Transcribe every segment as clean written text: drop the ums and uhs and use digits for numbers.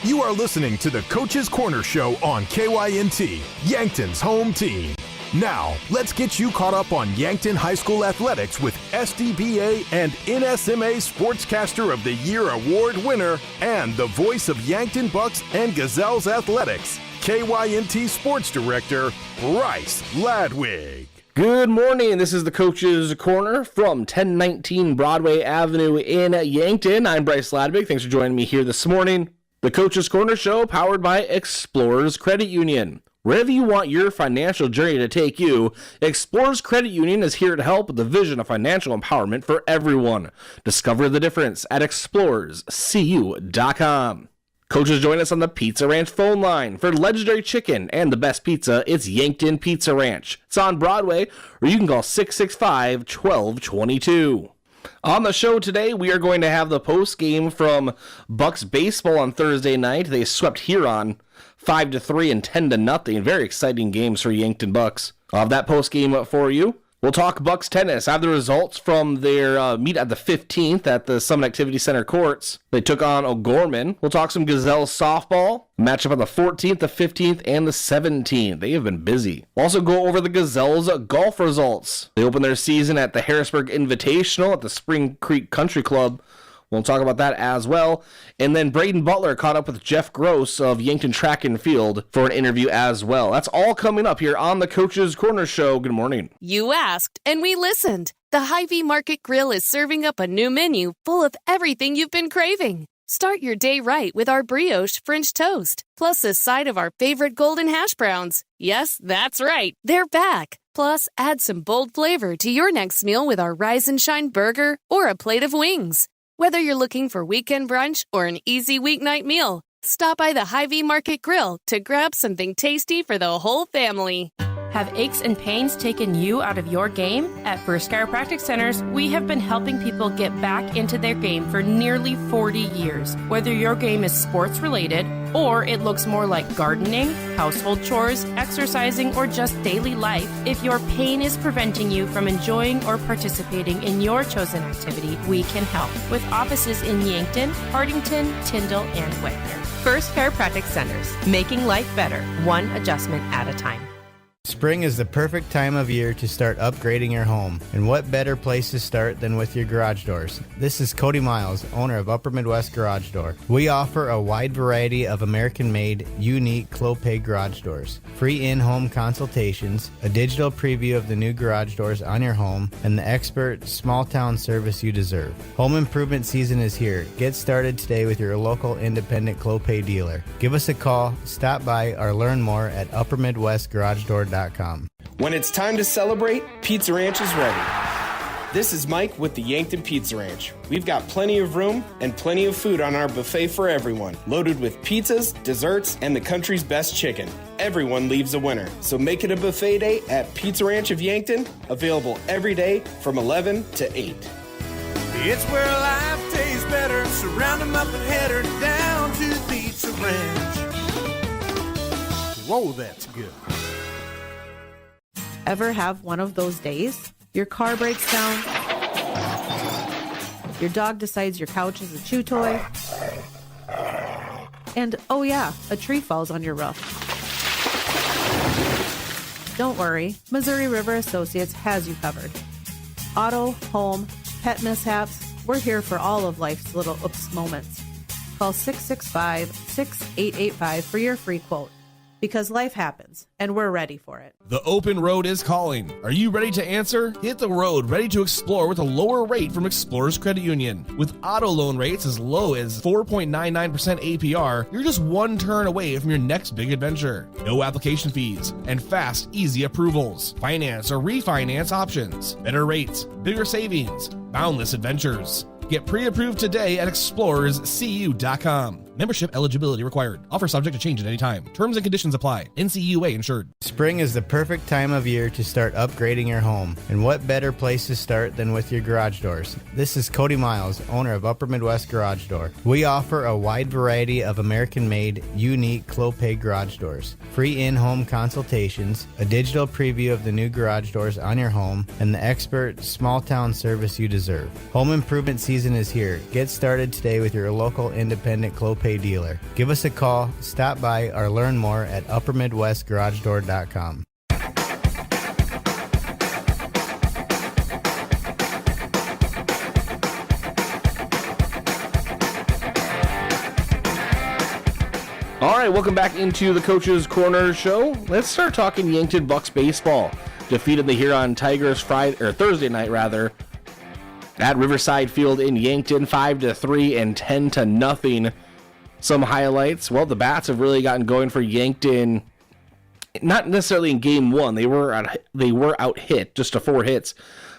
You are listening to the Coach's Corner Show on KYNT, Yankton's home team. Now, let's get you caught up on Yankton High School athletics with SDBA and NSMA Sportscaster of the Year award winner and the voice of Yankton Bucks and Gazelles athletics, KYNT Sports Director, Bryce Ladwig. Good morning. This is the Coach's Corner from 1019 Broadway Avenue in Yankton. I'm Bryce Ladwig. Thanks for joining me here this morning. The Coach's Corner Show, powered by Explorers Credit Union. Wherever you want your financial journey to take you, Explorers Credit Union is here to help with the vision of financial empowerment for everyone. Discover the difference at explorerscu.com. Coaches join us on the Pizza Ranch phone line. For legendary chicken and the best pizza, it's Yankton Pizza Ranch. It's on Broadway, or you can call 665-1222. On the show today, we are going to have the post game from Bucks baseball on Thursday night. They swept Huron 5-3 and 10-0. Very exciting games for Yankton Bucks. I'll have that post game for you. We'll talk Bucks tennis. I have the results from their meet at the 15th at the Summit Activity Center courts. They took on O'Gorman. We'll talk some Gazelles softball. Matchup on the 14th, the 15th, and the 17th. They have been busy. We'll also go over the Gazelles golf results. They opened their season at the Harrisburg Invitational at the Spring Creek Country Club. We'll talk about that as well. And then Braden Butler caught up with Jeff Gross of Yankton Track and Field for an interview as well. That's all coming up here on the Coach's Corner Show. Good morning. You asked, and we listened. The Hy-Vee Market Grill is serving up a new menu full of everything you've been craving. Start your day right with our brioche French toast, plus a side of our favorite golden hash browns. Yes, that's right. They're back. Plus, add some bold flavor to your next meal with our Rise and Shine burger or a plate of wings. Whether you're looking for weekend brunch or an easy weeknight meal, stop by the Hy-Vee Market Grill to grab something tasty for the whole family. Have aches and pains taken you out of your game? At First Chiropractic Centers, we have been helping people get back into their game for nearly 40 years. Whether your game is sports related or it looks more like gardening, household chores, exercising, or just daily life, if your pain is preventing you from enjoying or participating in your chosen activity, we can help. With offices in Yankton, Hardington, Tyndall, and Wagner. First Chiropractic Centers, making life better, one adjustment at a time. Spring is the perfect time of year to start upgrading your home. And what better place to start than with your garage doors? This is Cody Miles, owner of Upper Midwest Garage Door. We offer a wide variety of American-made, unique Clopay garage doors, free in-home consultations, a digital preview of the new garage doors on your home, and the expert small-town service you deserve. Home improvement season is here. Get started today with your local independent Clopay dealer. Give us a call, stop by, or learn more at uppermidwestgaragedoor.com. When it's time to celebrate, Pizza Ranch is ready. This is Mike with the Yankton Pizza Ranch. We've got plenty of room and plenty of food on our buffet for everyone, loaded with pizzas, desserts, and the country's best chicken. Everyone leaves a winner, so make it a buffet day at Pizza Ranch of Yankton, available every day from 11 to 8. It's where life tastes better. Surround them up and head her down to the Pizza Ranch. Whoa, that's good. Ever have one of those days? Your car breaks down, your dog decides your couch is a chew toy, and oh yeah, a tree falls on your roof. Don't worry, Missouri River Associates has you covered. Auto, home, pet mishaps, we're here for all of life's little oops moments. Call 665-6885 for your free quote. Because life happens, and we're ready for it. The open road is calling. Are you ready to answer? Hit the road, ready to explore with a lower rate from Explorers Credit Union. With auto loan rates as low as 4.99% APR, you're just one turn away from your next big adventure. No application fees and fast, easy approvals. Finance or refinance options. Better rates, bigger savings, boundless adventures. Get pre-approved today at explorerscu.com. Membership eligibility required. Offer subject to change at any time. Terms and conditions apply. NCUA insured. Spring is the perfect time of year to start upgrading your home. And what better place to start than with your garage doors? This is Cody Miles, owner of Upper Midwest Garage Door. We offer a wide variety of American-made, unique Clopay garage doors, free in-home consultations, a digital preview of the new garage doors on your home, and the expert small-town service you deserve. Home improvement season season is here. Get started today with your local independent Clopay dealer. Give us a call, stop by, or learn more at uppermidwestgaragedoor.com. All right, welcome back into the Coach's Corner show. Let's start talking Yankton Bucks baseball. Defeated the Huron Tigers Thursday night at Riverside Field in Yankton, 5-3 and 10-0. Some highlights. Well, the bats have really gotten going for Yankton. Not necessarily in game one. They were out hit, just to 4 hits.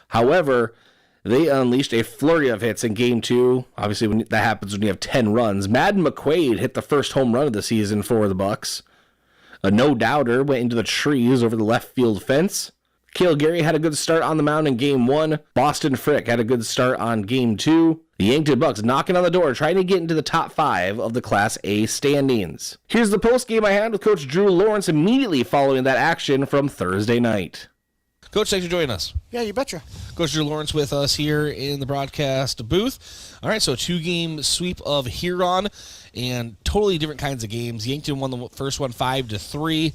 However, they unleashed a flurry of hits in game 2. Obviously, when that happens when you have 10 runs. Madden McQuaid hit the first home run of the season for the Bucks. A no-doubter went into the trees over the left field fence. Cale Gary had a good start on the mound in game 1. Boston Frick had a good start on game 2. The Yankton Bucks knocking on the door, trying to get into the top 5 of the Class A standings. Here's the post game I had with Coach Drew Lawrence immediately following that action from Thursday night. Coach, thanks for joining us. Yeah, you betcha. Coach Drew Lawrence with us here in the broadcast booth. All right, so 2-game sweep of Huron and totally different kinds of games. Yankton won the first one 5-3.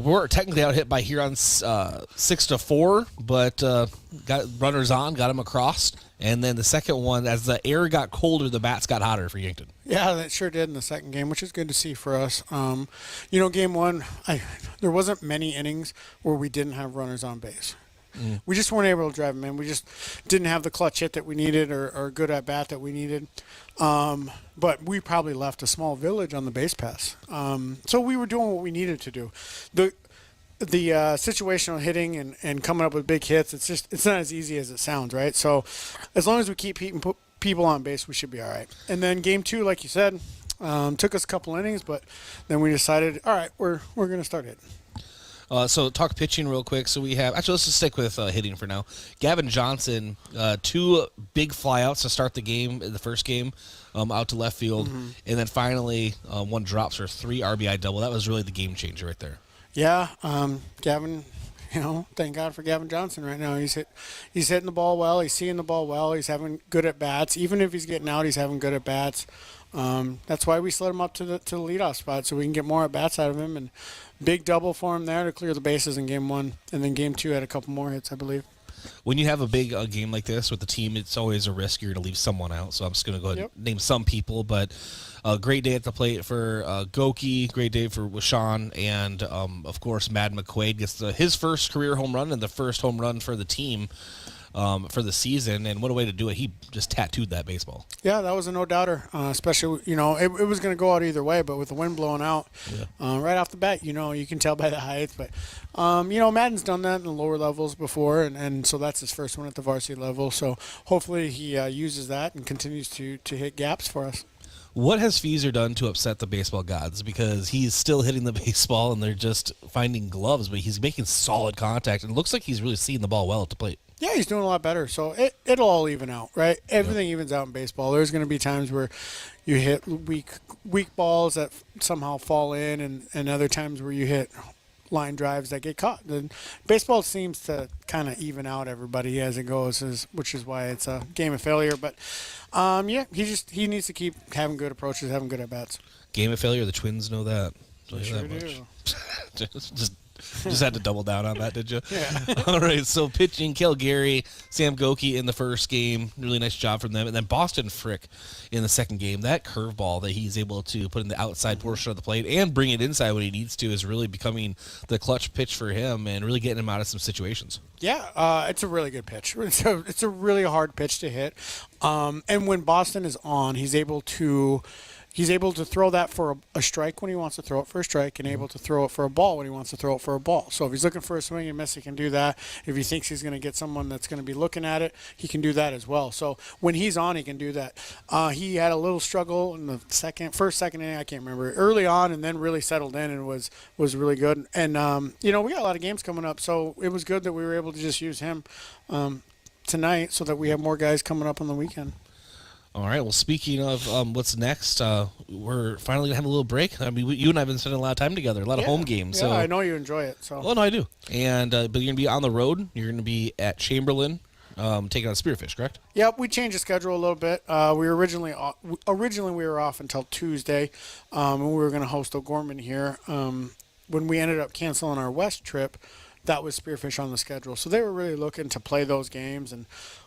We're technically out hit by Huron 6-4, but got runners on, got them across. And then the second one, as the air got colder, the bats got hotter for Yankton. Yeah, that sure did in the second game, which is good to see for us. Game 1, there wasn't many innings where we didn't have runners on base. We just weren't able to drive them in. We just didn't have the clutch hit that we needed or good at bat that we needed. But we probably left a small village on the base pass. So we were doing what we needed to do. The situational hitting and coming up with big hits, it's not as easy as it sounds, right? So as long as we keep people on base, we should be all right. And then game 2, like you said, took us a couple innings, but then we decided, all right, we're going to start hitting. So talk pitching real quick. So we have, actually let's just stick with hitting for now. Gavin Johnson, 2 big flyouts to start the game, in the first game, out to left field. And then finally 1 drops for 3 RBI double. That was really the game changer right there. Yeah, Gavin, thank God for Gavin Johnson right now. He's hitting the ball well. He's seeing the ball well. He's having good at bats. Even if he's getting out, he's having good at bats. That's why we slid him up to the leadoff spot so we can get more at bats out of him. And big double for him there to clear the bases in game 1, and then game 2 had a couple more hits, I believe. When you have a big game like this with the team, it's always a risk you're going to leave someone out. So I'm just going to go ahead and name some people. But a great day at the plate for Goki, great day for Washawn, and, of course, Mad McQuaid gets his first career home run and the first home run for the team for the season. And what a way to do it. He just tattooed that baseball. Yeah, that was a no-doubter, especially, it was going to go out either way, but with the wind blowing out right off the bat, you can tell by the height. But, Madden's done that in the lower levels before, and so that's his first one at the varsity level. So hopefully he uses that and continues to hit gaps for us. What has Feezer done to upset the baseball gods? Because he's still hitting the baseball, and they're just finding gloves, but he's making solid contact, and it looks like he's really seeing the ball well at the plate. Yeah, he's doing a lot better. So it'll all even out, right? Everything evens out in baseball. There's going to be times where you hit weak balls that somehow fall in, and other times where you hit line drives that get caught. And baseball seems to kind of even out everybody as it goes, which is why it's a game of failure. But he needs to keep having good approaches, having good at bats. Game of failure. The Twins know that. They sure do. Just had to double down on that, did you? Yeah. All right, so pitching, Cale Gary, Sam Goki in the first game. Really nice job from them. And then Boston Frick in the second game. That curveball that he's able to put in the outside portion of the plate and bring it inside when he needs to is really becoming the clutch pitch for him and really getting him out of some situations. Yeah, it's a really good pitch. It's a really hard pitch to hit. And when Boston is on, he's able to throw that for a strike when he wants to throw it for a strike and able to throw it for a ball when he wants to throw it for a ball. So if he's looking for a swing and miss, he can do that. If he thinks he's going to get someone that's going to be looking at it, he can do that as well. So when he's on, he can do that. He had a little struggle in the first inning, I can't remember, early on, and then really settled in and was really good. And, we got a lot of games coming up, so it was good that we were able to just use him tonight so that we have more guys coming up on the weekend. All right. Well, speaking of what's next, we're finally going to have a little break. I mean, you and I have been spending a lot of time together, a lot of home games. Yeah, so. I know you enjoy it. So. Well, no, I do. And but you're going to be on the road. You're going to be at Chamberlain taking on Spearfish, correct? Yep, we changed the schedule a little bit. We were originally we were off until Tuesday, and we were going to host O'Gorman here. When we ended up canceling our West trip, that was Spearfish on the schedule. So they were really looking to play those games, and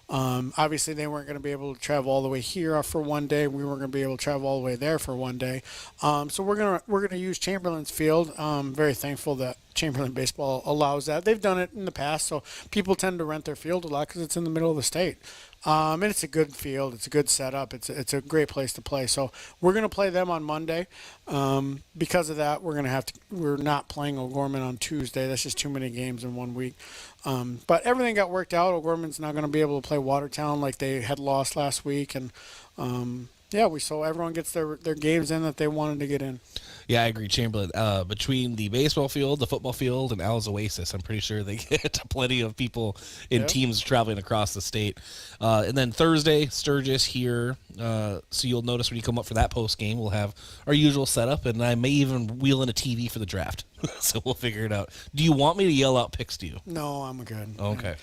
obviously they weren't going to be able to travel all the way here for one day. We weren't going to be able to travel all the way there for one day. So we're gonna use Chamberlain's Field. Very thankful that Chamberlain Baseball allows that. They've done it in the past, so people tend to rent their field a lot because it's in the middle of the state. And it's a good field. It's a good setup. It's a great place to play. So we're going to play them on Monday. Because of that, we're not playing O'Gorman on Tuesday. That's just too many games in 1 week. But everything got worked out. O'Gorman's not going to be able to play Watertown like they had lost last week. And so everyone gets their games in that they wanted to get in. Yeah, I agree. Chamberlain, between the baseball field, the football field, and Al's Oasis, I'm pretty sure they get plenty of people in teams traveling across the state. And then Thursday, Sturgis here. So you'll notice when you come up for that post game, we'll have our usual setup, and I may even wheel in a TV for the draft. So we'll figure it out. Do you want me to yell out picks to you? No, I'm good. Okay.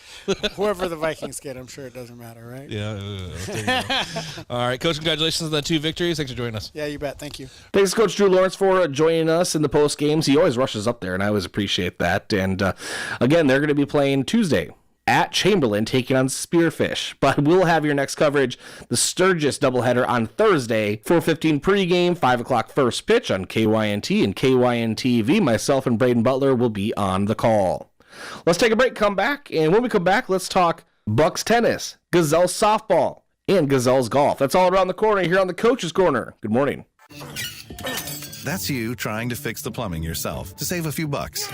Whoever the Vikings get, I'm sure it doesn't matter, right? Yeah. There you go. All right, Coach, congratulations on the 2 victories. Thanks for joining us. Yeah, you bet. Thank you. Thanks, Coach Drew Lawrence, for joining us in the post games. He always rushes up there, and I always appreciate that. And again, they're going to be playing Tuesday at Chamberlain, taking on Spearfish. But we'll have your next coverage, the Sturgis doubleheader on Thursday, 4:15 pregame, 5 o'clock first pitch on KYNT and KYNTV. Myself and Braden Butler will be on the call. Let's take a break, come back, and when we come back, let's talk Bucks tennis, Gazelles softball, and Gazelles golf. That's all around the corner here on the Coach's Corner. Good morning. That's you trying to fix the plumbing yourself to save a few bucks.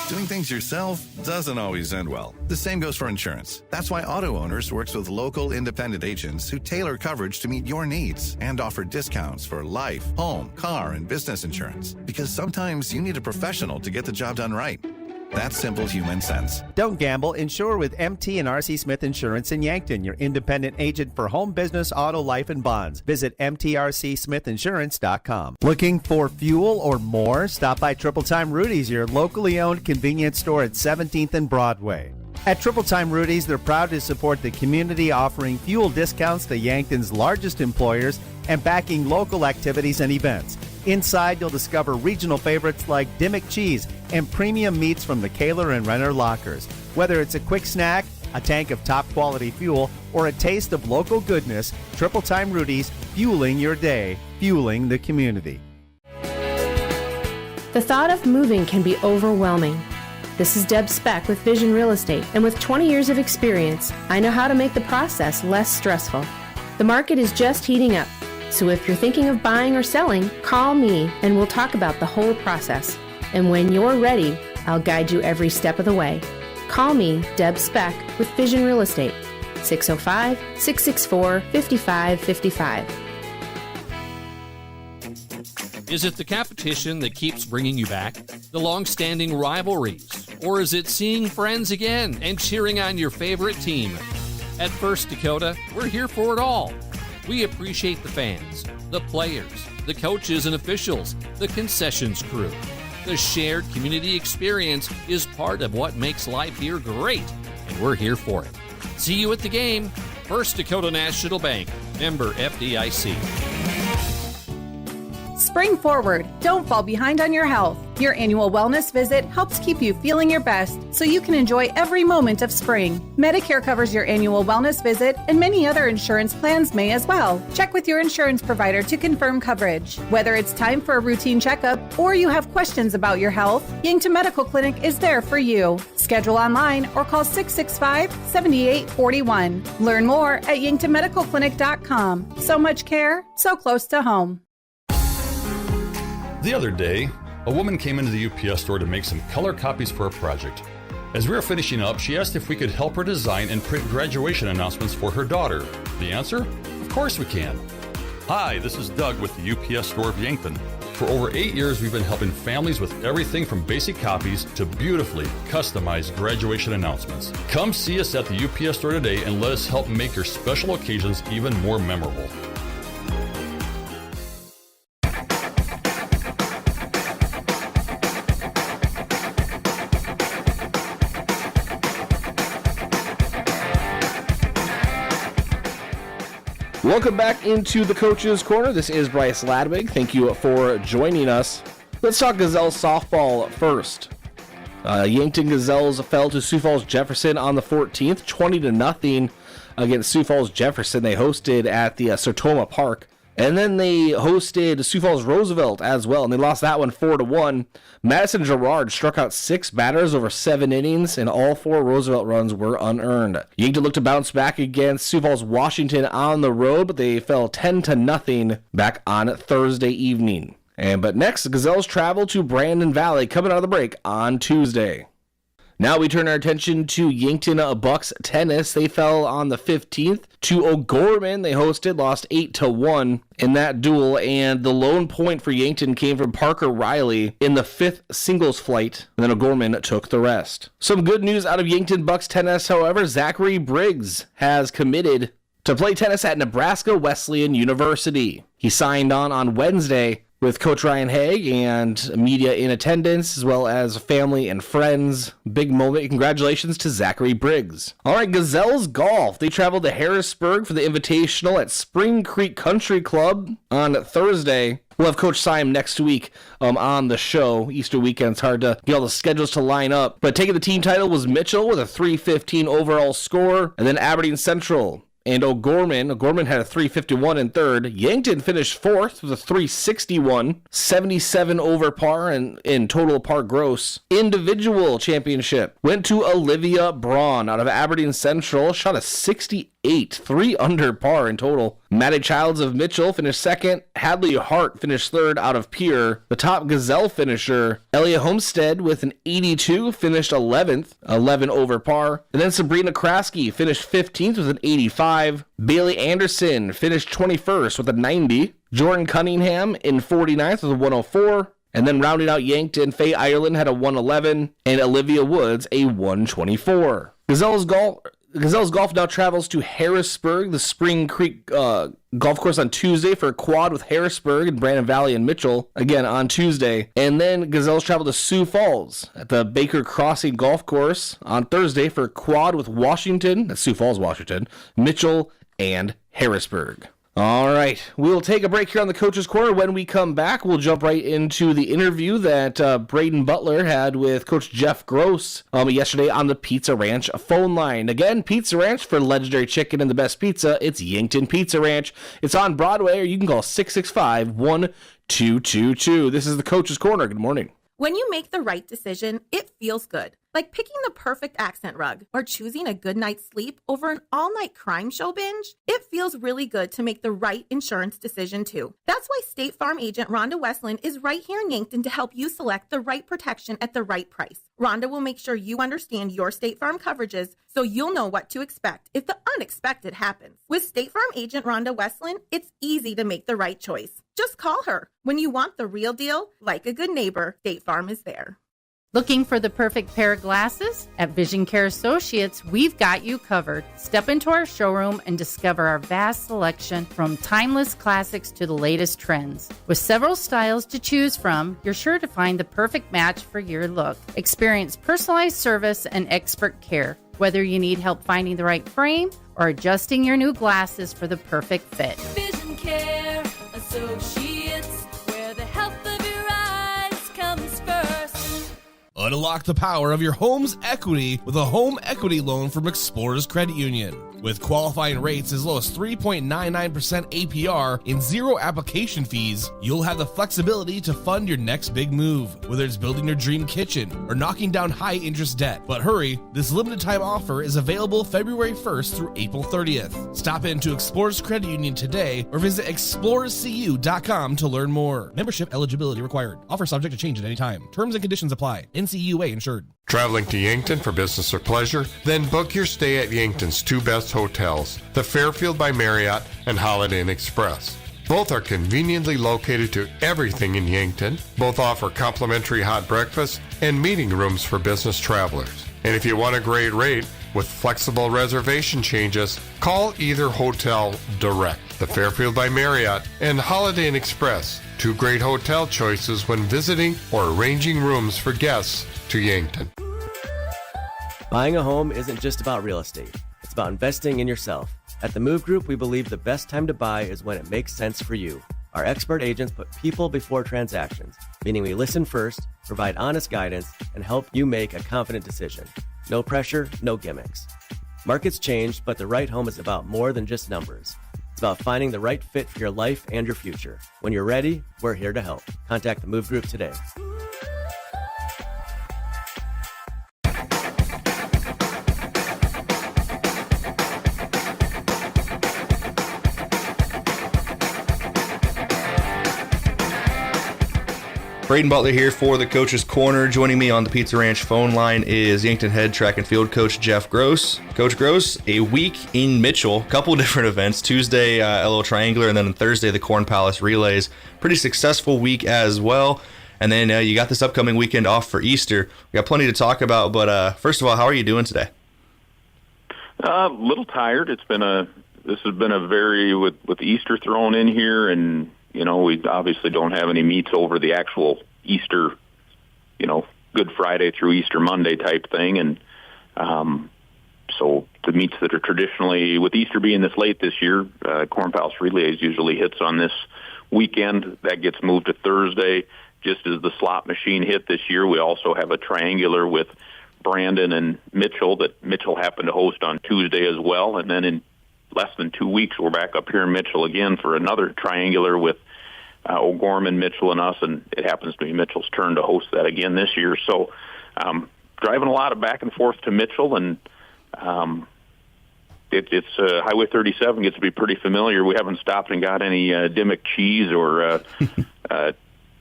Doing things yourself doesn't always end well. The same goes for insurance. That's why Auto Owners works with local independent agents who tailor coverage to meet your needs and offer discounts for life, home, car, and business insurance. Because sometimes you need a professional to get the job done right. That's simple human sense. Don't gamble. Insure with MT and RC Smith Insurance in Yankton, your independent agent for home, business, auto, life, and bonds. Visit mtrcsmithinsurance.com. Looking for fuel or more? Stop by Triple Time Rudy's, your locally owned convenience store at 17th and Broadway. At Triple Time Rudy's, they're proud to support the community, offering fuel discounts to Yankton's largest employers and backing local activities and events. Inside, you'll discover regional favorites like Dimmick Cheese and premium meats from the Kaler and Renner lockers. Whether it's a quick snack, a tank of top-quality fuel, or a taste of local goodness, Triple Time Rudy's, fueling your day, fueling the community. The thought of moving can be overwhelming. This is Deb Speck with Vision Real Estate, and with 20 years of experience, I know how to make the process less stressful. The market is just heating up, so if you're thinking of buying or selling, call me and we'll talk about the whole process. And when you're ready, I'll guide you every step of the way. Call me, Deb Speck, with Vision Real Estate, 605-664-5555. Is it the competition that keeps bringing you back? The long-standing rivalries? Or is it seeing friends again and cheering on your favorite team? At First Dakota, we're here for it all. We appreciate the fans, the players, the coaches and officials, the concessions crew. The shared community experience is part of what makes life here great, and we're here for it. See you at the game. First Dakota National Bank, member FDIC. Spring forward. Don't fall behind on your health. Your annual wellness visit helps keep you feeling your best so you can enjoy every moment of spring. Medicare covers your annual wellness visit, and many other insurance plans may as well. Check with your insurance provider to confirm coverage. Whether it's time for a routine checkup or you have questions about your health, Yankton Medical Clinic is there for you. Schedule online or call 665-7841. Learn more at yanktonmedicalclinic.com. So much care, so close to home. The other day, a woman came into the UPS store to make some color copies for a project. As we were finishing up, she asked if we could help her design and print graduation announcements for her daughter. The answer? Of course we can. Hi, this is Doug with the UPS store of Yankton. For over 8 years, we've been helping families with everything from basic copies to beautifully customized graduation announcements. Come see us at the UPS store today and let us help make your special occasions even more memorable. Welcome back into the Coach's Corner. This is Bryce Ladwig. Thank you for joining us. Let's talk Gazelles softball first. Yankton Gazelles fell to Sioux Falls Jefferson on the 14th, 20-0 against Sioux Falls Jefferson. They hosted at the Sertoma Park. And then they hosted Sioux Falls Roosevelt as well, and they lost that one 4-1. Madison Gerard struck out 6 batters over 7 innings, and all 4 Roosevelt runs were unearned. Yankton looked to bounce back against Sioux Falls Washington on the road, but they fell 10-0 back on Thursday evening. But next, the Gazelles travel to Brandon Valley coming out of the break on Tuesday. Now we turn our attention to Yankton Bucks tennis. They fell on the 15th to O'Gorman. They hosted, lost 8-1 in that duel, and the lone point for Yankton came from Parker Riley in the 5th singles flight, and then O'Gorman took the rest. Some good news out of Yankton Bucks tennis, however. Zachary Briggs has committed to play tennis at Nebraska Wesleyan University. He signed on Wednesday with Coach Ryan Haig and media in attendance, as well as family and friends. Big moment. Congratulations to Zachary Briggs. All right, Gazelles golf. They traveled to Harrisburg for the Invitational at Spring Creek Country Club on Thursday. We'll have Coach Syme next week on the show. Easter weekend's hard to get all the schedules to line up. But taking the team title was Mitchell with a 315 overall score, and then Aberdeen Central and O'Gorman had a 351 in third. Yankton finished fourth with a 361, 77 over par and in total par gross. Individual championship went to Olivia Braun out of Aberdeen Central, shot a 68, 3 under par in total. Maddie Childs of Mitchell finished second. Hadley Hart finished third out of Pierre. The top Gazelle finisher, Elia Homestead, with an 82, finished 11th, 11 over par. And then Sabrina Kraske finished 15th with an 85. Bailey Anderson finished 21st with a 90. Jordan Cunningham in 49th with a 104. And then rounding out Yankton, Faye Ireland had a 111, and Olivia Woods a 124. Gazelles Golf now travels to Harrisburg, the Spring Creek golf course on Tuesday for a quad with Harrisburg and Brandon Valley and Mitchell, again on Tuesday. And then Gazelles travel to Sioux Falls at the Baker Crossing Golf Course on Thursday for a quad with Washington, that's Sioux Falls, Washington, Mitchell, and Harrisburg. All right, we'll take a break here on the Coach's Corner. When we come back, we'll jump right into the interview that Braden Butler had with Coach Jeff Gross yesterday on the Pizza Ranch phone line. Again, Pizza Ranch for legendary chicken and the best pizza. It's Yankton Pizza Ranch. It's on Broadway, or you can call 665-1222. This is the Coach's Corner. Good morning. When you make the right decision, it feels good. Like picking the perfect accent rug or choosing a good night's sleep over an all-night crime show binge. It feels really good to make the right insurance decision, too. That's why State Farm agent Rhonda Westland is right here in Yankton to help you select the right protection at the right price. Rhonda will make sure you understand your State Farm coverages so you'll know what to expect if the unexpected happens. With State Farm agent Rhonda Westland, it's easy to make the right choice. Just call her. When you want the real deal, like a good neighbor, State Farm is there. Looking for the perfect pair of glasses? At Vision Care Associates, we've got you covered. Step into our showroom and discover our vast selection from timeless classics to the latest trends. With several styles to choose from, you're sure to find the perfect match for your look. Experience personalized service and expert care, whether you need help finding the right frame or adjusting your new glasses for the perfect fit. Vision Care Associates, where the health of your eyes comes first. Unlock the power of your home's equity with a home equity loan from Explorers Credit Union. With qualifying rates as low as 3.99% APR and 0 application fees, you'll have the flexibility to fund your next big move, whether it's building your dream kitchen or knocking down high-interest debt. But hurry, this limited-time offer is available February 1st through April 30th. Stop into Explorers Credit Union today or visit explorerscu.com to learn more. Membership eligibility required. Offer subject to change at any time. Terms and conditions apply. NCUA insured. Traveling to Yankton for business or pleasure? Then book your stay at Yankton's 2 best hotels, the Fairfield by Marriott and Holiday Inn Express. Both are conveniently located to everything in Yankton. Both offer complimentary hot breakfast and meeting rooms for business travelers. And if you want a great rate with flexible reservation changes, call either hotel direct. The Fairfield by Marriott and Holiday Inn Express, 2 great hotel choices when visiting or arranging rooms for guests to Yankton. Buying a home isn't just about real estate. It's about investing in yourself. At the Move Group, we believe the best time to buy is when it makes sense for you. Our expert agents put people before transactions, meaning we listen first, provide honest guidance, and help you make a confident decision. No pressure, no gimmicks. Markets change, but the right home is about more than just numbers. It's about finding the right fit for your life and your future. When you're ready, we're here to help. Contact the Move Group today. Braden Butler here for the Coach's Corner. Joining me on the Pizza Ranch phone line is Yankton head track and field coach Jeff Gross. Coach Gross, a week in Mitchell, a couple different events. Tuesday, a little triangular, and then on Thursday, the Corn Palace Relays. Pretty successful week as well. And then you got this upcoming weekend off for Easter. We got plenty to talk about, but first of all, how are you doing today? A little tired. This has been a very, with Easter thrown in here, and we obviously don't have any meets over the actual Easter, Good Friday through Easter Monday type thing. And so the meets that are traditionally, with Easter being this late this year, Corn Palace Relays usually hits on this weekend. That gets moved to Thursday. Just as the slot machine hit this year, we also have a triangular with Brandon and Mitchell that Mitchell happened to host on Tuesday as well. And then in less than 2 weeks, we're back up here in Mitchell again for another triangular with O'Gorman, Mitchell, and us, and it happens to be Mitchell's turn to host that again this year. So driving a lot of back and forth to Mitchell, and it's Highway 37 gets to be pretty familiar. We haven't stopped and got any Dimmock cheese or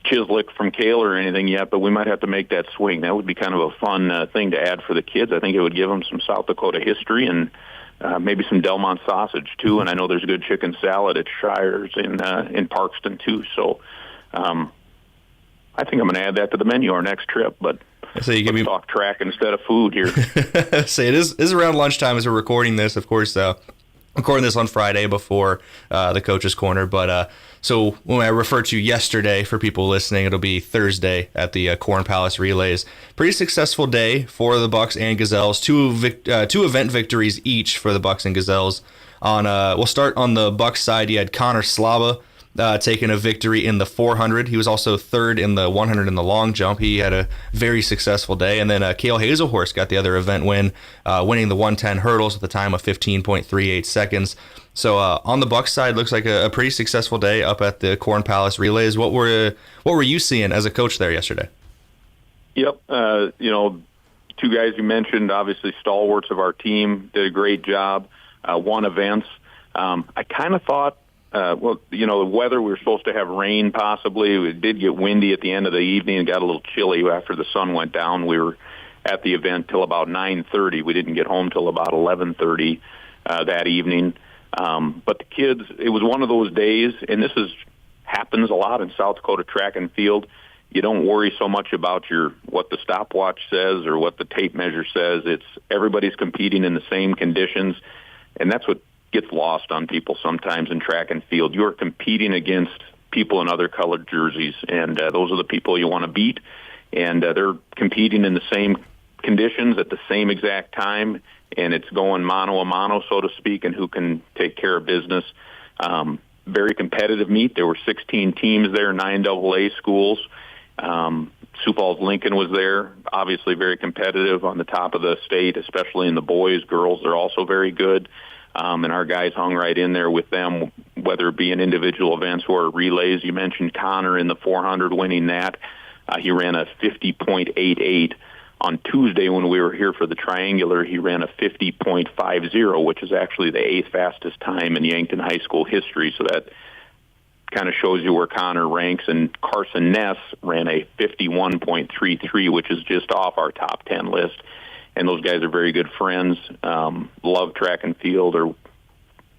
Chislick from Kale or anything yet, but we might have to make that swing. That would be kind of a fun thing to add for the kids. I think it would give them some South Dakota history and maybe some Delmont sausage, too. And I know there's good chicken salad at Shire's in Parkston, too. So I think I'm going to add that to the menu our next trip. But so you let's talk track instead of food here. Say it is around lunchtime as we're recording this, of course. Recording this on Friday before the Coach's Corner. But so when I refer to yesterday, for people listening, it'll be Thursday at the Corn Palace Relays. Pretty successful day for the Bucks and Gazelles. Two event victories each for the Bucks and Gazelles. We'll start on the Bucks side. You had Connor Slava taking a victory in the 400. He was also third in the 100 in the long jump. He had a very successful day. And then Cale Hazelhorst got the other event win, winning the 110 hurdles at the time of 15.38 seconds. So on the Bucks side, looks like a pretty successful day up at the Corn Palace Relays. What were you seeing as a coach there yesterday? Yep. Two guys you mentioned, obviously stalwarts of our team, did a great job, won events. I kind of thought, the weather, we were supposed to have rain possibly. It did get windy at the end of the evening and got a little chilly after the sun went down. We were at the event till about 9:30. We didn't get home till about 11:30 that evening. But the kids, it was one of those days, and happens a lot in South Dakota track and field. You don't worry so much about what the stopwatch says or what the tape measure says. It's everybody's competing in the same conditions, and that's what gets lost on people sometimes in track and field. You're competing against people in other colored jerseys, and those are the people you want to beat, and they're competing in the same conditions at the same exact time, and it's going mano a mano, so to speak, and who can take care of business. Very competitive meet. There were 16 teams there, 9 AA schools. Sioux Falls Lincoln was there, obviously very competitive on the top of the state, especially in the boys. Girls, they're also very good. And our guys hung right in there with them, whether it be in individual events or relays. You mentioned Connor in the 400 winning that. He ran a 50.88. On Tuesday when we were here for the triangular, he ran a 50.50, which is actually the 8th fastest time in Yankton High School history. So that kind of shows you where Connor ranks. And Carson Ness ran a 51.33, which is just off our top 10 list. And those guys are very good friends, love track and field, are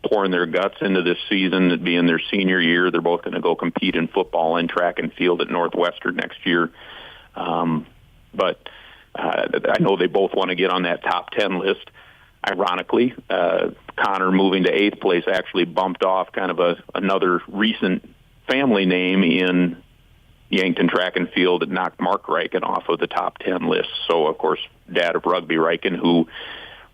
pouring their guts into this season, it being their senior year. They're both going to go compete in football and track and field at Northwestern next year. But I know they both want to get on that top 10 list. Ironically, Connor moving to 8th place actually bumped off kind of another recent family name in Yankton track and field. It knocked Mark Reichen off of the top 10 list. So, of course, dad of Rugby Reichen, who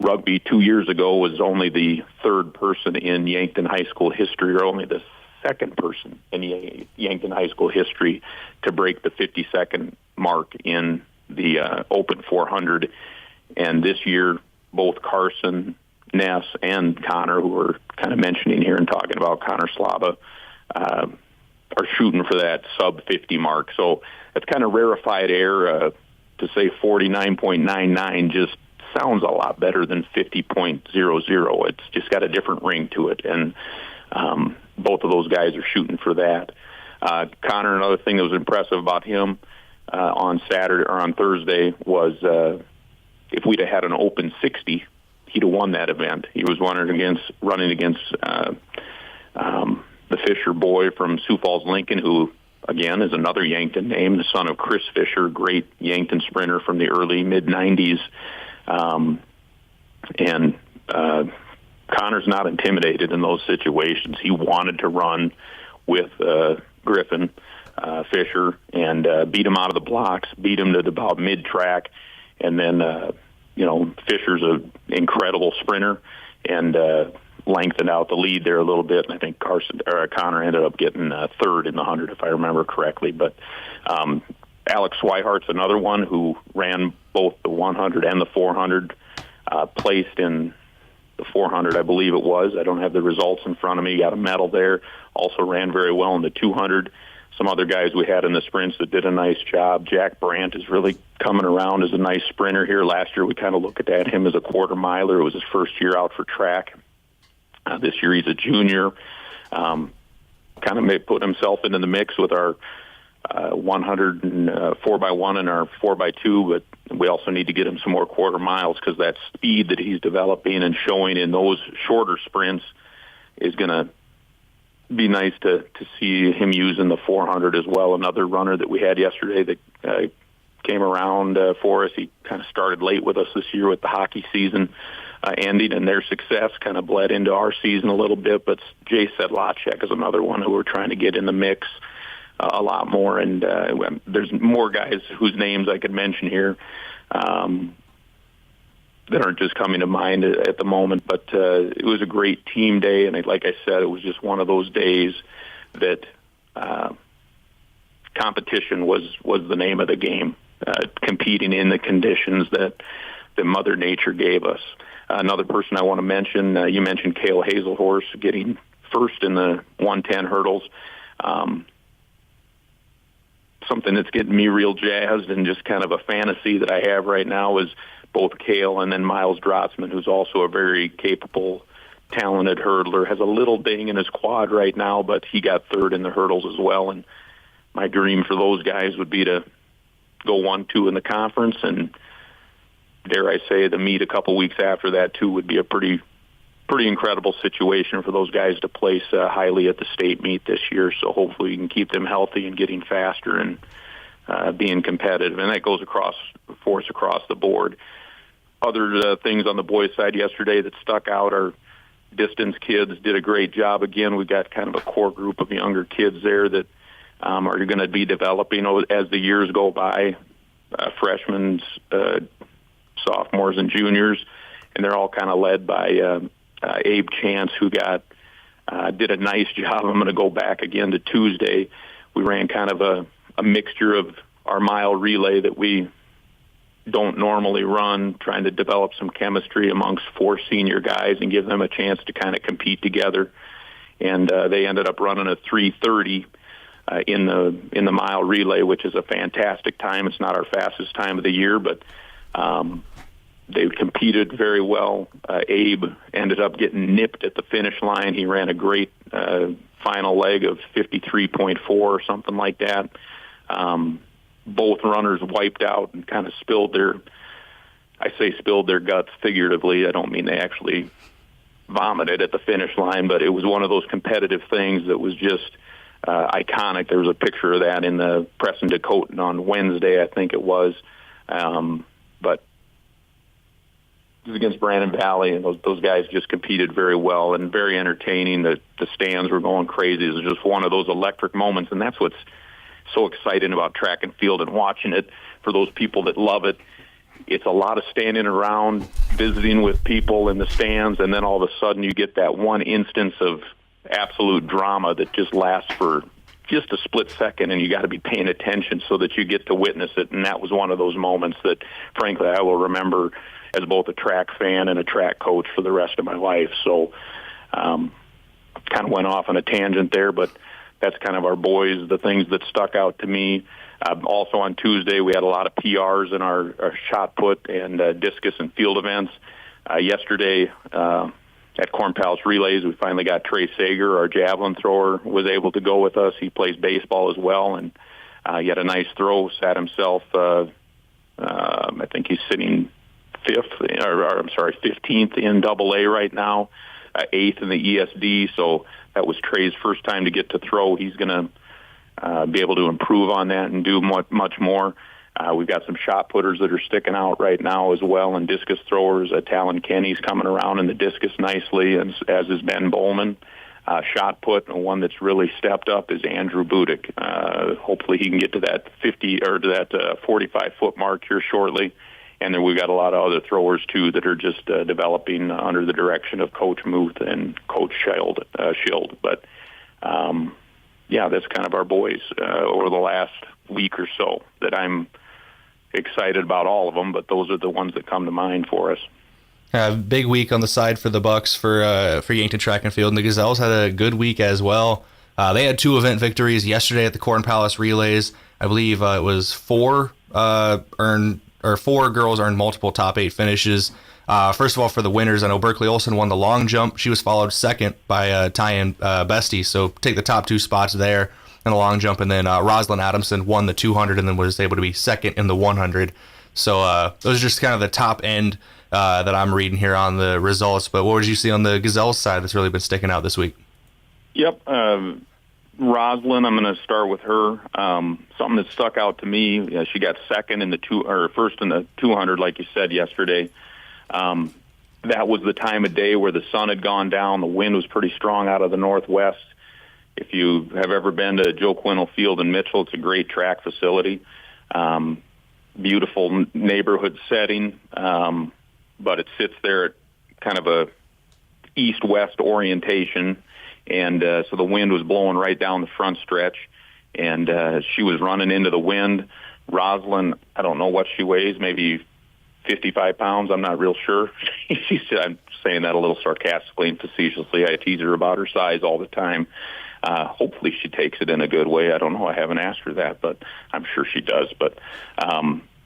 rugby 2 years ago was only the third person in Yankton High School history, or only the second person in Yankton High School history to break the 50-second mark in the Open 400. And this year, both Carson, Ness, and Connor, who we're kind of mentioning here and talking about, Connor Slava, are shooting for that sub-50 mark. So it's kind of rarefied air. To say 49.99 just sounds a lot better than 50.00. It's just got a different ring to it, and both of those guys are shooting for that. Connor, another thing that was impressive about him on Saturday or on Thursday was if we'd have had an open 60, he'd have won that event. He was running against the Fisher boy from Sioux Falls, Lincoln, who again is another Yankton name, the son of Chris Fisher, great Yankton sprinter from the early mid-90s. And Connor's not intimidated in those situations. He wanted to run with Griffin Fisher and beat him out of the blocks, beat him to about mid-track, and then Fisher's an incredible sprinter and lengthened out the lead there a little bit. And I think Connor ended up getting third in the 100, if I remember correctly. But Alex Swihart's another one who ran both the 100 and the 400, placed in the 400, I believe it was. I don't have the results in front of me. Got a medal there. Also ran very well in the 200. Some other guys we had in the sprints that did a nice job. Jack Brandt is really coming around as a nice sprinter here. Last year we kind of looked at him as a quarter miler. It was his first year out for track. This year he's a junior. Kind of put himself into the mix with our 100 and 4x1 and our 4x2, but we also need to get him some more quarter miles because that speed that he's developing and showing in those shorter sprints is going to be nice to see him using the 400 as well. Another runner that we had yesterday that came around for us. He kind of started late with us this year with the hockey season ending, and their success kind of bled into our season a little bit. But Jay Sedlacek is another one who we're trying to get in the mix a lot more. And there's more guys whose names I could mention here that aren't just coming to mind at the moment. But it was a great team day, and like I said, it was just one of those days that competition was the name of the game, competing in the conditions that Mother Nature gave us. Another person I want to mention, you mentioned Cale Hazelhorse getting first in the 110 hurdles. Something that's getting me real jazzed and just kind of a fantasy that I have right now is both Cale and then Miles Drotzman, who's also a very capable, talented hurdler, has a little ding in his quad right now, but he got third in the hurdles as well. And my dream for those guys would be to go 1-2 in the conference, and dare I say the meet a couple weeks after that too would be a pretty incredible situation for those guys to place highly at the state meet this year. So hopefully we can keep them healthy and getting faster and being competitive. And that goes across the board. Other things on the boys' side yesterday that stuck out, our distance kids did a great job. Again, we've got kind of a core group of younger kids there that are going to be developing as the years go by, freshmen, sophomores, and juniors. And they're all kind of led by Abe Chance, who did a nice job. I'm going to go back again to Tuesday. We ran kind of a mixture of our mile relay that we don't normally run, trying to develop some chemistry amongst 4 senior guys and give them a chance to kind of compete together. And they ended up running a 3:30 in the mile relay, which is a fantastic time. It's not our fastest time of the year, but they competed very well. Abe ended up getting nipped at the finish line. He ran a great final leg of 53.4 or something like that. Both runners wiped out and kind of spilled their guts figuratively. I don't mean they actually vomited at the finish line, but it was one of those competitive things that was just iconic. There was a picture of that in the Press and Dakota on Wednesday, I think it was. But it was against Brandon Valley, and those guys just competed very well and very entertaining. The stands were going crazy. It was just one of those electric moments, and that's what's so exciting about track and field and watching it for those people that love it. it's a lot of standing around, visiting with people in the stands, and then all of a sudden you get that one instance of absolute drama that just lasts for just a split second, and you got to be paying attention so that you get to witness it. And that was one of those moments that, frankly, I will remember as both a track fan and a track coach for the rest of my life. So kind of went off on a tangent there, but that's kind of our boys, the things that stuck out to me. Also on Tuesday, we had a lot of PRs in our shot put and discus and field events. Yesterday at Corn Palace Relays, we finally got Trey Sager, our javelin thrower, was able to go with us. He plays baseball as well, and he had a nice throw, sat himself, I think he's sitting 15th in AA right now, 8th in the ESD, so that was Trey's first time to get to throw. He's going to be able to improve on that and do much more. We've got some shot putters that are sticking out right now as well, and discus throwers. Talon Kenny's coming around in the discus nicely, as is Ben Bowman. Shot put, and one that's really stepped up is Andrew Budick. Hopefully he can get to that 45-foot mark here shortly. And then we've got a lot of other throwers, too, that are just developing under the direction of Coach Muth and Coach Schild. But, yeah, that's kind of our boys over the last week or so that I'm excited about all of them, but those are the ones that come to mind for us. Big week on the side for the Bucks for Yankton Track and Field, and the Gazelles had a good week as well. They had 2 event victories yesterday at the Corn Palace Relays. I believe it was 4 girls earned multiple top 8 finishes. First of all, for the winners, I know Berkeley Olson won the long jump. She was followed second by Tyan Bestie, so take the top 2 spots there in the long jump, and then Rosalind Adamson won the 200 and then was able to be second in the 100. So those are just kind of the top end that I'm reading here on the results. But what did you see on the Gazelles side that's really been sticking out this week? Yep. Rosalind, I'm going to start with her. Something that stuck out to me, she got second in first in the 200, like you said yesterday. That was the time of day where the sun had gone down. The wind was pretty strong out of the northwest. If you have ever been to Joe Quinnell Field in Mitchell, it's a great track facility. Beautiful neighborhood setting, but it sits there at kind of a east-west orientation, and so the wind was blowing right down the front stretch, and she was running into the wind. Rosalind, I don't know what she weighs, maybe 55 pounds, I'm not real sure. I'm saying that a little sarcastically and facetiously. I tease her about her size all the time. Hopefully she takes it in a good way. I don't know. I haven't asked her that, but I'm sure she does. But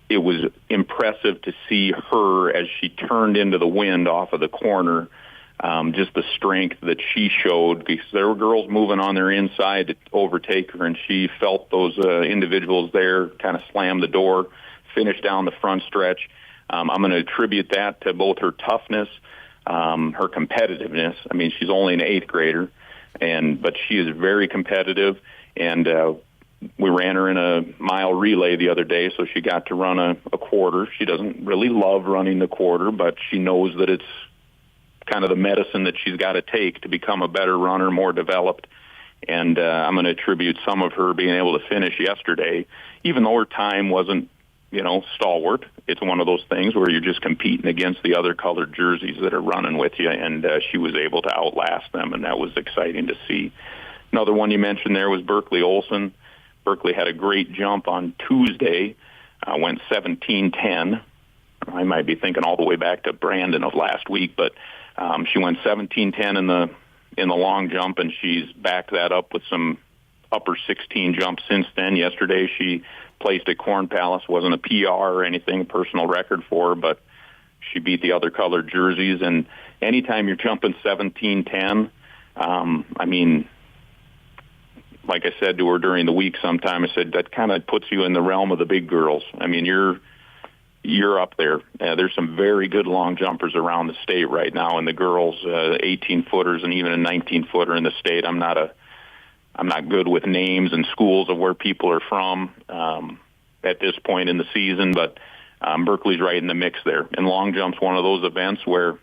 it was impressive to see her as she turned into the wind off of the corner, just the strength that she showed, because there were girls moving on their inside to overtake her, and she felt those individuals there kind of slam the door, finish down the front stretch. I'm going to attribute that to both her toughness, her competitiveness. I mean, she's only an 8th grader, but she is very competitive, and we ran her in a mile relay the other day, so she got to run a quarter. She doesn't really love running the quarter, but she knows that it's kind of the medicine that she's got to take to become a better runner, more developed. And I'm going to attribute some of her being able to finish yesterday, even though her time wasn't, stalwart. It's one of those things where you're just competing against the other colored jerseys that are running with you, and she was able to outlast them, and that was exciting to see. Another one you mentioned there was Berkeley Olson. Berkeley had a great jump on Tuesday, went 17:10. I might be thinking all the way back to Brandon of last week, but she went 17:10 in the long jump, and she's backed that up with some upper 16 jumps since then. Yesterday she placed at Corn Palace. Wasn't a PR or anything, personal record for her, but she beat the other colored jerseys. And anytime you're jumping 17:10, I mean, like I said to her during the week sometime, I said, that kind of puts you in the realm of the big girls. I mean, you're up there. There's some very good long jumpers around the state right now, and the girls, 18-footers and even a 19-footer in the state. I'm not good with names and schools of where people are from at this point in the season, but Berkeley's right in the mix there. And long jump's one of those events where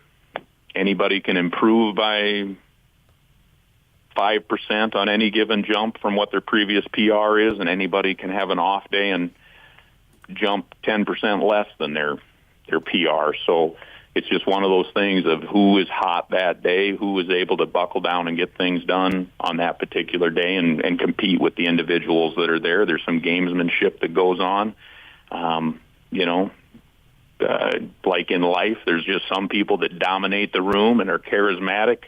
anybody can improve by 5% on any given jump from what their previous PR is, and anybody can have an off day and jump 10% less than their PR. So it's just one of those things of who is hot that day, who is able to buckle down and get things done on that particular day and compete with the individuals that are there. There's some gamesmanship that goes on. Like in life, there's just some people that dominate the room and are charismatic,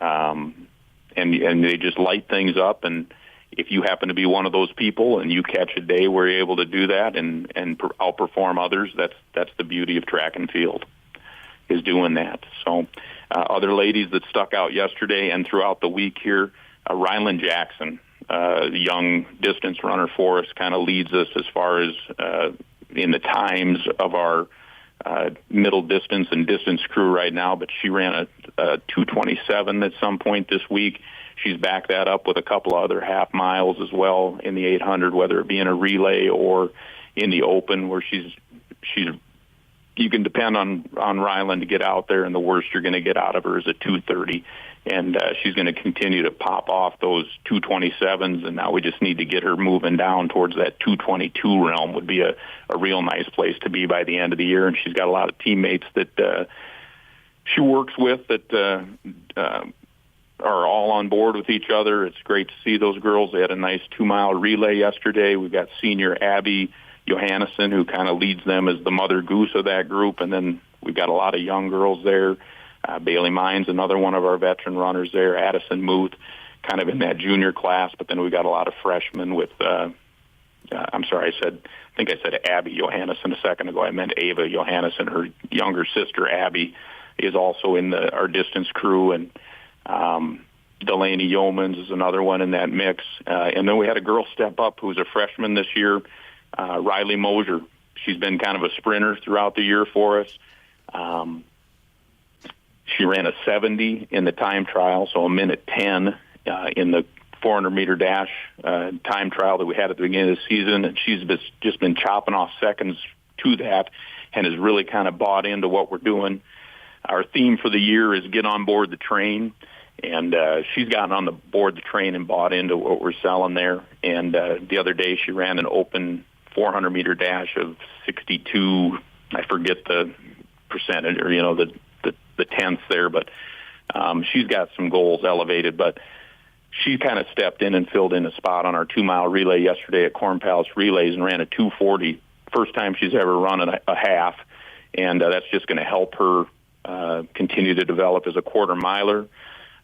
and they just light things up. And if you happen to be one of those people and you catch a day where you're able to do that and outperform others, that's the beauty of track and field, is doing that. So other ladies that stuck out yesterday and throughout the week here, Rylan Jackson, the young distance runner for us, kind of leads us as far as in the times of our middle distance and distance crew right now, but she ran a 2:27 at some point this week. She's backed that up with a couple of other half miles as well in the 800, whether it be in a relay or in the open, where she's you can depend on Rylan to get out there, and the worst you're going to get out of her is a 2:30. And she's going to continue to pop off those 2:27s, and now we just need to get her moving down towards that 2:22 realm would be a real nice place to be by the end of the year. And she's got a lot of teammates that she works with that are all on board with each other. It's great to see those girls. They had a nice 2-mile relay yesterday. We've got senior Abby Johannesson, who kind of leads them as the mother goose of that group, and then we've got a lot of young girls there. Bailey Mines, another one of our veteran runners there. Addison Muth, kind of in that junior class, but then we got a lot of freshmen with. I'm sorry, I think I said Abby Johannesson a second ago. I meant Ava Johannesson. Her younger sister Abby is also in our distance crew, and Delaney Yeomans is another one in that mix. And then we had a girl step up who's a freshman this year, Riley Mosier. She's been kind of a sprinter throughout the year for us. She ran a 70 in the time trial, so a minute 10 in the 400-meter dash time trial that we had at the beginning of the season, and she's just been chopping off seconds to that and has really kind of bought into what we're doing. Our theme for the year is get on board the train, and she's gotten on board the train and bought into what we're selling there. And the other day she ran an open 400-meter dash of 62, I forget the percentage or, the tenths there, but she's got some goals elevated. But she kind of stepped in and filled in a spot on our 2-mile relay yesterday at Corn Palace Relays and ran a 2:40. First time she's ever run a half, and that's just going to help her continue to develop as a quarter miler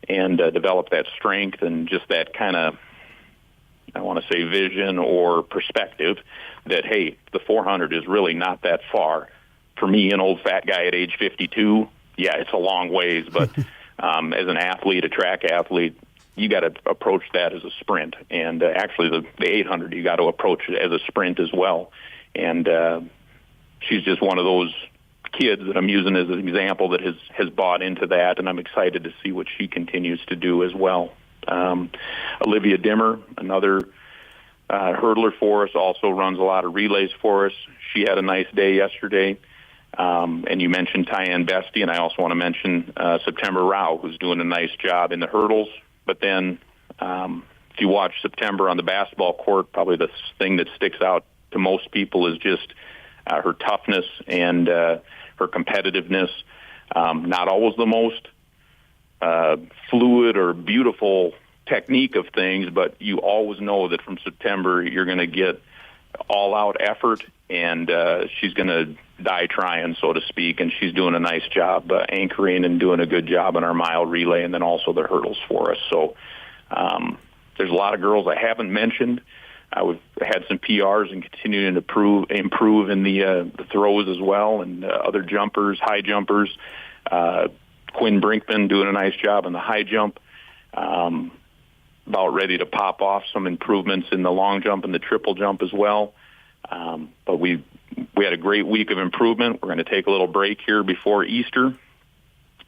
and develop that strength and just that kind of, I want to say, vision or perspective that, hey, the 400 is really not that far. For me, an old fat guy at age 52, yeah, it's a long ways, but as an athlete, a track athlete, you got to approach that as a sprint. And actually, the 800, you got to approach it as a sprint as well. And she's just one of those kids that I'm using as an example that has bought into that, and I'm excited to see what she continues to do as well. Olivia Dimmer, another hurdler for us, also runs a lot of relays for us. She had a nice day yesterday. And you mentioned Tyann Bestie, and I also want to mention September Rao, who's doing a nice job in the hurdles. But then if you watch September on the basketball court, probably the thing that sticks out to most people is just her toughness and her competitiveness. Not always the most fluid or beautiful technique of things, but you always know that from September you're going to get all-out effort, and she's going to die trying, so to speak, and she's doing a nice job anchoring and doing a good job in our mile relay and then also the hurdles for us. So there's a lot of girls I haven't mentioned. We've had some PRs and continuing to improve in the throws as well, and other jumpers, high jumpers. Quinn Brinkman doing a nice job in the high jump. About ready to pop off some improvements in the long jump and the triple jump as well. But we had a great week of improvement. We're going to take a little break here before Easter,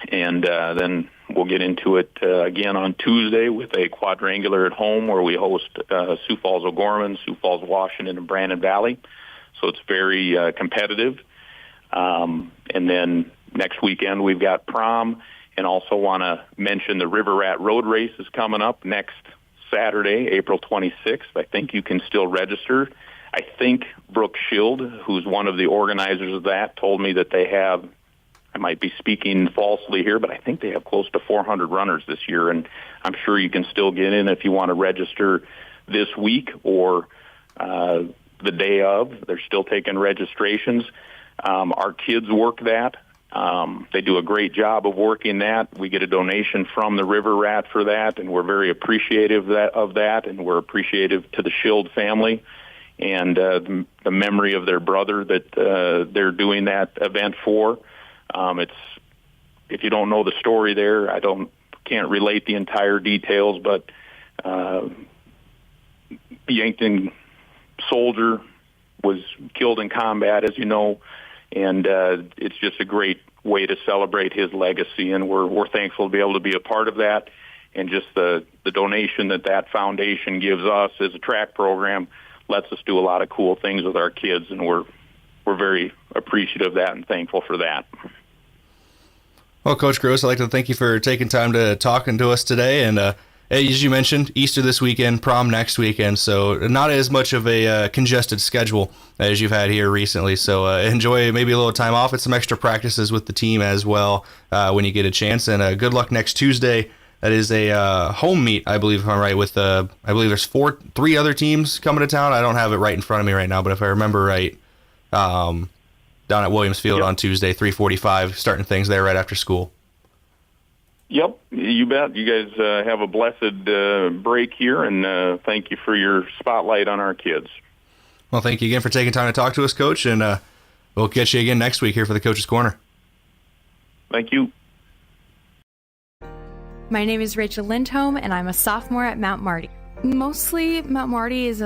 and then we'll get into it again on Tuesday with a quadrangular at home where we host Sioux Falls O'Gorman, Sioux Falls, Washington, and Brandon Valley. So it's very competitive. And then next weekend we've got prom, and also want to mention the River Rat Road Race is coming up next Saturday, April 26th. I think you can still register. I think Brooke Schild, who's one of the organizers of that, told me that they have, I might be speaking falsely here, but I think they have close to 400 runners this year, and I'm sure you can still get in if you want to register this week or the day of. They're still taking registrations. Our kids work that. They do a great job of working that. We get a donation from the River Rat for that, and we're very appreciative of that, and we're appreciative to the Schild family and the memory of their brother that they're doing that event for. It's, if you don't know the story there, can't relate the entire details, but Yankton soldier was killed in combat, as you know, and it's just a great way to celebrate his legacy, and we're thankful to be able to be a part of that. And just the donation that foundation gives us as a track program lets us do a lot of cool things with our kids, and we're very appreciative of that and thankful for that. Well, Coach Gross, I'd like to thank you for taking time to talking to us today. And as you mentioned, Easter this weekend, prom next weekend, so not as much of a congested schedule as you've had here recently. So enjoy maybe a little time off and some extra practices with the team as well when you get a chance. And good luck next Tuesday. That is a home meet, I believe, if I'm right, with I believe there's three other teams coming to town. I don't have it right in front of me right now, but if I remember right, down at Williams Field on Tuesday, 3:45, starting things there right after school. Yep, you bet. You guys have a blessed break here, and thank you for your spotlight on our kids. Well, thank you again for taking time to talk to us, Coach, and we'll catch you again next week here for the Coach's Corner. Thank you. My name is Rachel Lindholm, and I'm a sophomore at Mount Marty. Mostly, Mount Marty is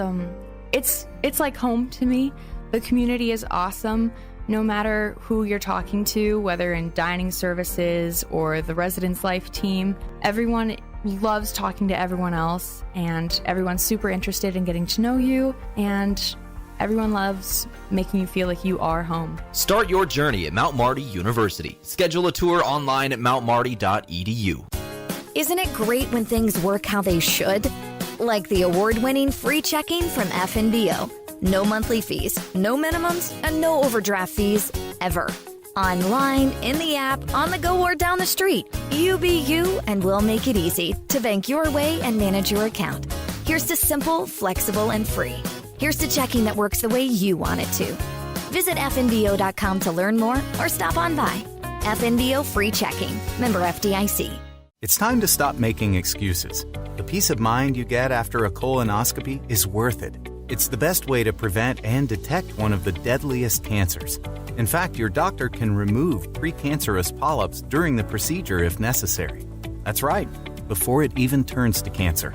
it's like home to me. The community is awesome. No matter who you're talking to, whether in dining services or the residence life team, everyone loves talking to everyone else, and everyone's super interested in getting to know you, and everyone loves making you feel like you are home. Start your journey at Mount Marty University. Schedule a tour online at mountmarty.edu. Isn't it great when things work how they should? Like the award-winning free checking from FNBO. No monthly fees, no minimums, and no overdraft fees, ever. Online, in the app, on the go, or down the street. You be you, and we'll make it easy to bank your way and manage your account. Here's to simple, flexible, and free. Here's to checking that works the way you want it to. Visit fnbo.com to learn more or stop on by. FNBO Free Checking. Member FDIC. It's time to stop making excuses. The peace of mind you get after a colonoscopy is worth it. It's the best way to prevent and detect one of the deadliest cancers. In fact, your doctor can remove precancerous polyps during the procedure if necessary. That's right, before it even turns to cancer.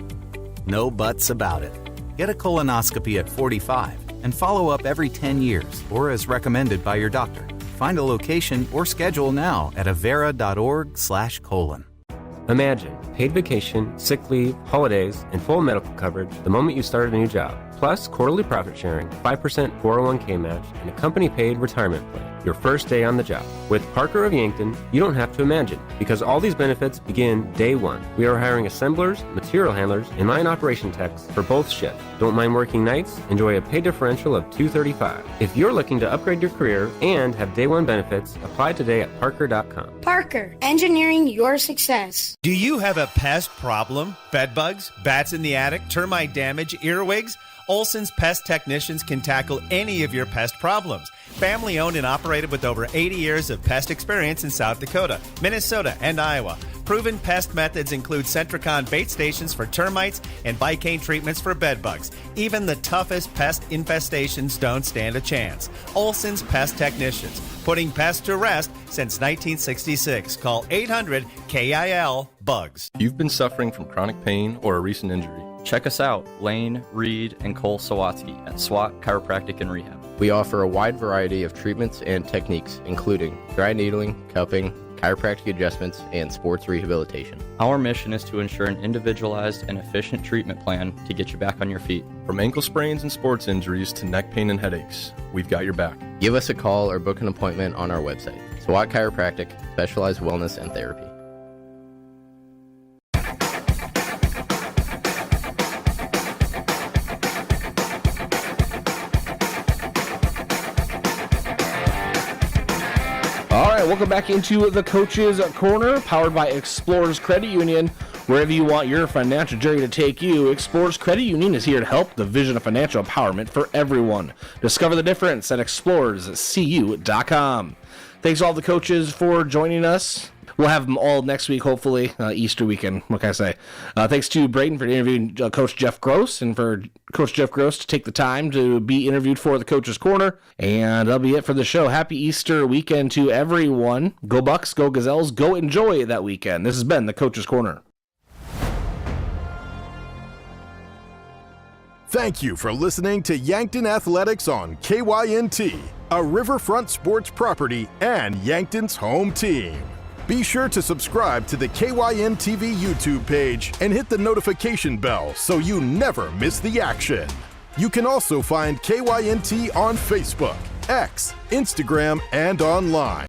No buts about it. Get a colonoscopy at 45 and follow up every 10 years or as recommended by your doctor. Find a location or schedule now at avera.org/colon. Imagine paid vacation, sick leave, holidays, and full medical coverage the moment you start a new job. Plus quarterly profit sharing, 5% 401k match, and a company-paid retirement plan your first day on the job. With Parker of Yankton, you don't have to imagine, because all these benefits begin day one. We are hiring assemblers, material handlers, and line operation techs for both shifts. Don't mind working nights? Enjoy a pay differential of $235. If you're looking to upgrade your career and have day one benefits, apply today at Parker.com. Parker, engineering your success. Do you have a pest problem? Bed bugs, bats in the attic, termite damage, earwigs? Olson's Pest Technicians can tackle any of your pest problems. Family owned and operated with over 80 years of pest experience in South Dakota, Minnesota, and Iowa. Proven pest methods include Centricon bait stations for termites and Bicane treatments for bed bugs. Even the toughest pest infestations don't stand a chance. Olson's Pest Technicians, putting pests to rest since 1966. Call 800-KIL-BUGS. You've been suffering from chronic pain or a recent injury. Check us out, Lane, Reed, and Cole Sawatsky at SWAT Chiropractic and Rehab. We offer a wide variety of treatments and techniques, including dry needling, cupping, chiropractic adjustments, and sports rehabilitation. Our mission is to ensure an individualized and efficient treatment plan to get you back on your feet. From ankle sprains and sports injuries to neck pain and headaches, we've got your back. Give us a call or book an appointment on our website. SWAT Chiropractic, specialized wellness and therapy. right, welcome back into the Coach's Corner, powered by Explorers Credit Union. Wherever you want your financial journey to take you, Explorers Credit Union is here to help the vision of financial empowerment for everyone. Discover the difference at explorerscu.com. Thanks all the coaches for joining us. We'll have them all next week, hopefully, Easter weekend, what can I say. Thanks to Braden for interviewing Coach Jeff Gross, and for Coach Jeff Gross to take the time to be interviewed for the Coach's Corner. And that'll be it for the show. Happy Easter weekend to everyone. Go Bucks, go Gazelles, go enjoy that weekend. This has been the Coach's Corner. Thank you for listening to Yankton Athletics on KYNT, a Riverfront sports property and Yankton's home team. Be sure to subscribe to the KYNTV YouTube page and hit the notification bell so you never miss the action. You can also find KYNT on Facebook, X, Instagram, and online.